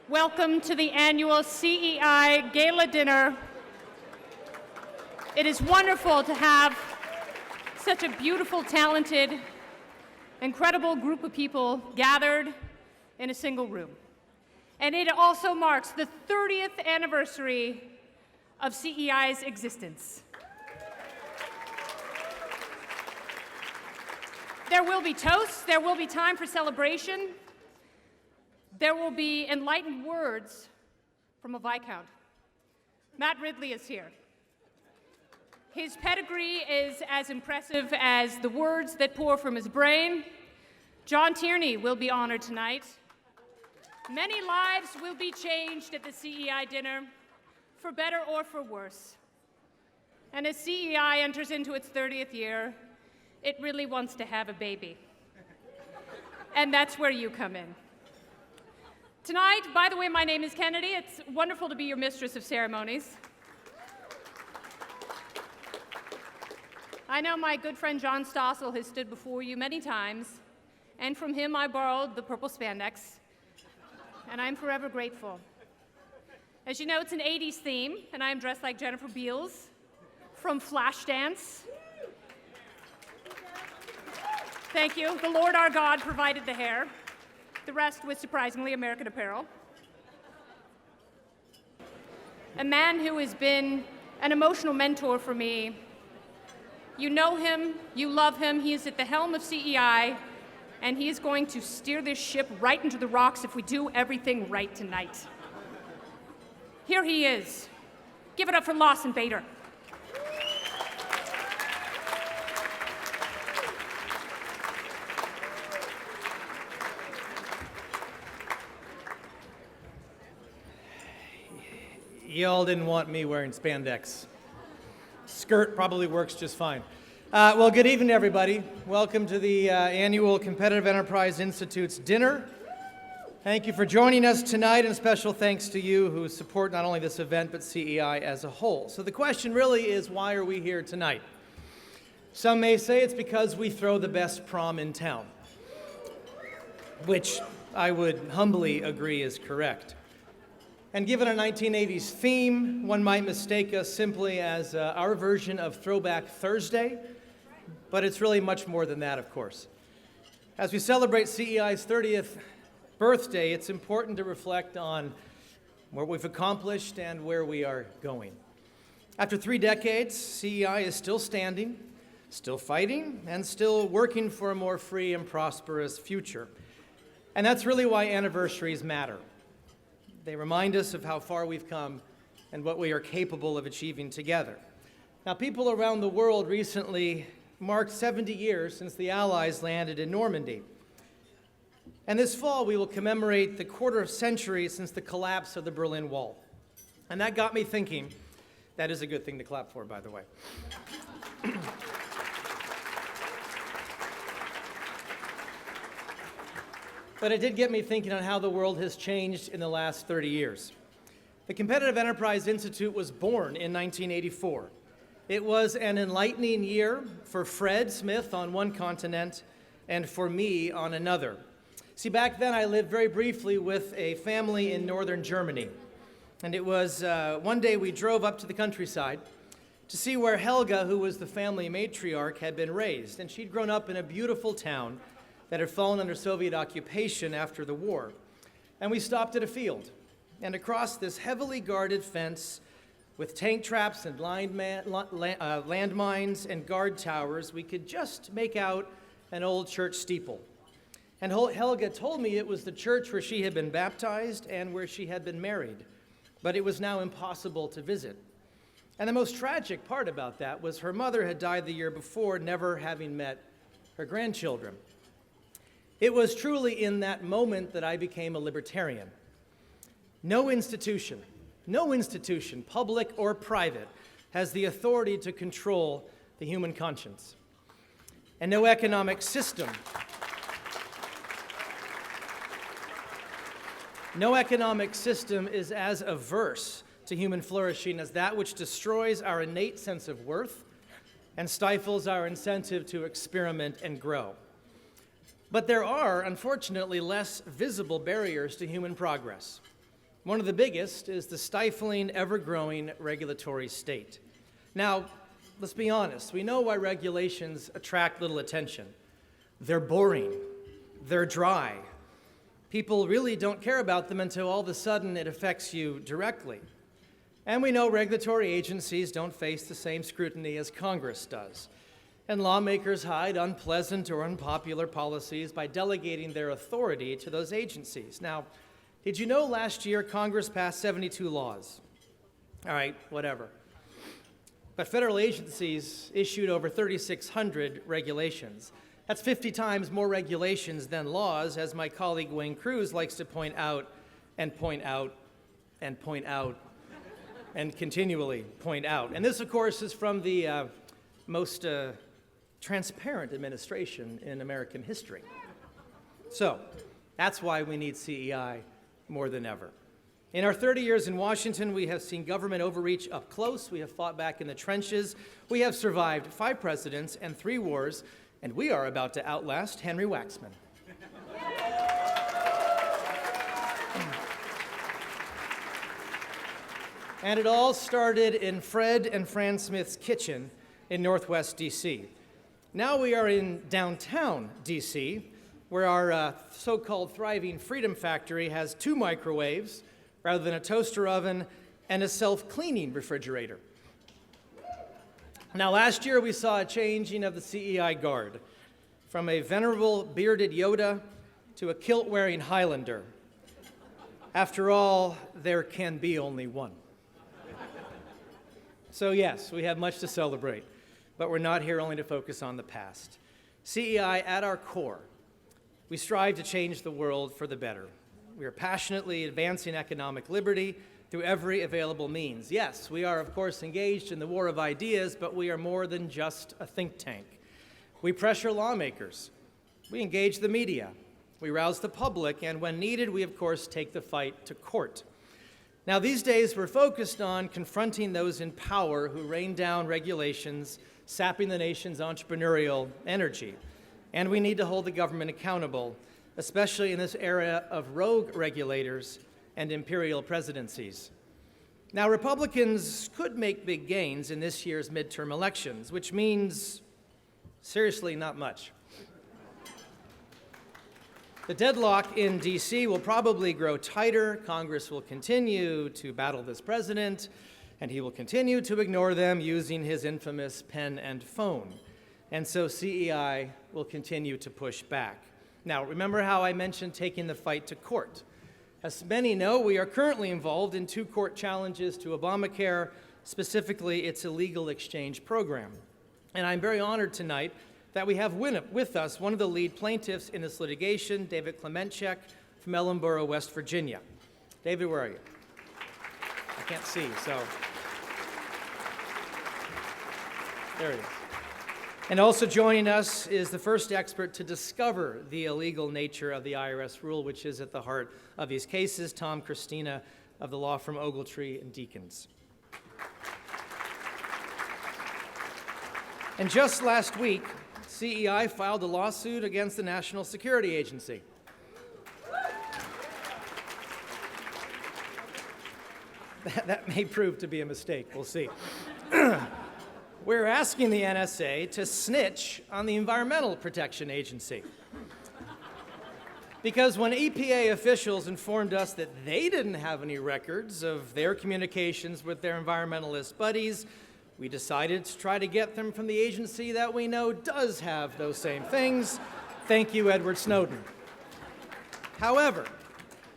Welcome to the annual CEI Gala Dinner. It is wonderful to have such a beautiful, talented, incredible group of people gathered in a single room. And it also marks the 30th anniversary of CEI's existence. There will be toasts, there will be time for celebration, there will be enlightened words from a Viscount. Matt Ridley is here. His pedigree is as impressive as the words that pour from his brain. John Tierney will be honored tonight. Many lives will be changed at the CEI dinner, for better or for worse. And as CEI enters into its 30th year, it really wants to have a baby. And that's where you come in. Tonight, by the way, my name is Kennedy. It's wonderful to be your mistress of ceremonies. I know my good friend John Stossel has stood before you many times, and from him I borrowed the purple spandex, and I'm forever grateful. As you know, it's an 80s theme, and I am dressed like Jennifer Beals from Flashdance. Thank you. The Lord our God provided the hair. The rest was surprisingly American Apparel. A man who has been an emotional mentor for me. You know him, you love him, he is at the helm of CEI, and he is going to steer this ship right into the rocks if we do everything right tonight. Here he is. Give it up for Lawson Bader. Y'all didn't want me wearing spandex. Skirt probably works just fine. Well, good evening, everybody. Welcome to the annual Competitive Enterprise Institute's dinner. Thank you for joining us tonight, and special thanks to you who support not only this event, but CEI as a whole. So the question really is, why are we here tonight? Some may say it's because we throw the best prom in town, which I would humbly agree is correct. And given a 1980s theme, one might mistake us simply as our version of Throwback Thursday, but it's really much more than that, of course. As we celebrate CEI's 30th birthday, it's important to reflect on what we've accomplished and where we are going. After 3 decades, CEI is still standing, still fighting, and still working for a more free and prosperous future. And that's really why anniversaries matter. They remind us of how far we've come and what we are capable of achieving together. Now, people around the world recently marked 70 years since the Allies landed in Normandy. And this fall, we will commemorate the quarter century since the collapse of the Berlin Wall. And that got me thinking. That is a good thing to clap for, by the way. But it did get me thinking on how the world has changed in the last 30 years. The Competitive Enterprise Institute was born in 1984. It was an enlightening year for Fred Smith on one continent and for me on another. See, back then I lived very briefly with a family in northern Germany. And it was one day we drove up to the countryside to see where Helga, who was the family matriarch, had been raised. And she'd grown up in a beautiful town that had fallen under Soviet occupation after the war. And we stopped at a field, and across this heavily guarded fence with tank traps and landmines and guard towers, we could just make out an old church steeple. And Helga told me it was the church where she had been baptized and where she had been married, but it was now impossible to visit. And the most tragic part about that was her mother had died the year before, never having met her grandchildren. It was truly in that moment that I became a libertarian. No institution, public or private, has the authority to control the human conscience. And no economic system is as averse to human flourishing as that which destroys our innate sense of worth and stifles our incentive to experiment and grow. But there are, unfortunately, less visible barriers to human progress. One of the biggest is the stifling, ever-growing regulatory state. Now, let's be honest. We know why regulations attract little attention. They're boring. They're dry. People really don't care about them until all of a sudden it affects you directly. And we know regulatory agencies don't face the same scrutiny as Congress does. And lawmakers hide unpleasant or unpopular policies by delegating their authority to those agencies. Now, did you know last year Congress passed 72 laws? All right, whatever. But federal agencies issued over 3,600 regulations. That's 50 times more regulations than laws, as my colleague Wayne Cruz likes to point out and point out and point out and continually point out. And this, of course, is from the most transparent administration in American history. So that's why we need CEI more than ever. In our 30 years in Washington, we have seen government overreach up close. We have fought back in the trenches. We have survived 5 presidents and 3 wars, and we are about to outlast Henry Waxman. And it all started in Fred and Fran Smith's kitchen in Northwest D.C. Now we are in downtown D.C., where our so-called thriving Freedom Factory has 2 microwaves rather than a toaster oven and a self-cleaning refrigerator. Now, last year we saw a changing of the CEI Guard, from a venerable bearded Yoda to a kilt-wearing Highlander. After all, there can be only one. So yes, we have much to celebrate, but we're not here only to focus on the past. CEI, at our core, we strive to change the world for the better. We are passionately advancing economic liberty through every available means. Yes, we are, of course, engaged in the war of ideas, but we are more than just a think tank. We pressure lawmakers. We engage the media. We rouse the public, and when needed, we, of course, take the fight to court. Now, these days, we're focused on confronting those in power who rain down regulations, sapping the nation's entrepreneurial energy. And we need to hold the government accountable, especially in this era of rogue regulators and imperial presidencies. Now, Republicans could make big gains in this year's midterm elections, which means, seriously, not much. The deadlock in D.C. will probably grow tighter. Congress will continue to battle this president, and he will continue to ignore them using his infamous pen and phone. And so CEI will continue to push back. Now, remember how I mentioned taking the fight to court? As many know, we are currently involved in 2 court challenges to Obamacare, specifically its illegal exchange program. And I'm very honored tonight that we have with us one of the lead plaintiffs in this litigation, David Klemenchek from Ellenboro, West Virginia. David, where are you? I can't see, so. There he is. And also joining us is the first expert to discover the illegal nature of the IRS rule, which is at the heart of these cases, Tom Christina of the law firm Ogletree and Deakins. And just last week, CEI filed a lawsuit against the National Security Agency. That may prove to be a mistake. We'll see. We're asking the NSA to snitch on the Environmental Protection Agency. Because when EPA officials informed us that they didn't have any records of their communications with their environmentalist buddies, we decided to try to get them from the agency that we know does have those same things. Thank you, Edward Snowden. However,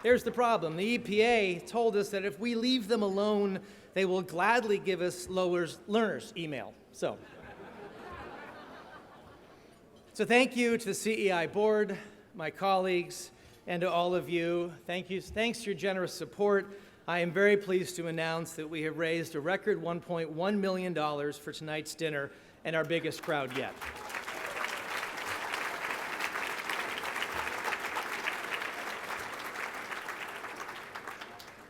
here's the problem. The EPA told us that if we leave them alone, they will gladly give us learners' email. So thank you to the CEI board, my colleagues, and to all of you. Thanks to your generous support. I am very pleased to announce that we have raised a record $1.1 million for tonight's dinner and our biggest crowd yet.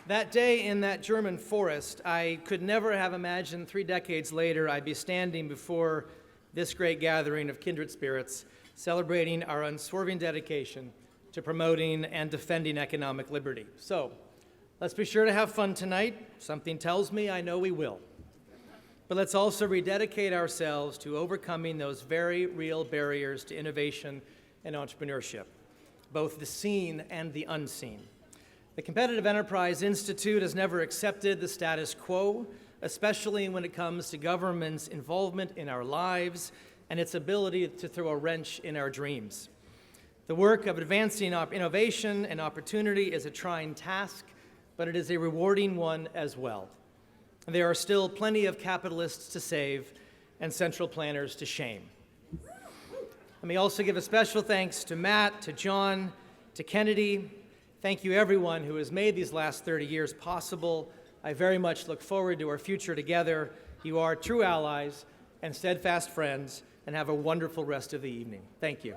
That day in that German forest, I could never have imagined 3 decades later I'd be standing before this great gathering of kindred spirits, celebrating our unswerving dedication to promoting and defending economic liberty. So, Let's be sure to have fun tonight. Something tells me I know we will. But let's also rededicate ourselves to overcoming those very real barriers to innovation and entrepreneurship, both the seen and the unseen. The Competitive Enterprise Institute has never accepted the status quo, especially when it comes to government's involvement in our lives and its ability to throw a wrench in our dreams. The work of advancing innovation and opportunity is a trying task, but it is a rewarding one as well. There are still plenty of capitalists to save and central planners to shame. Let me also give a special thanks to Matt, to John, to Kennedy. Thank you everyone who has made these last 30 years possible. I very much look forward to our future together. You are true allies and steadfast friends, and have a wonderful rest of the evening. Thank you.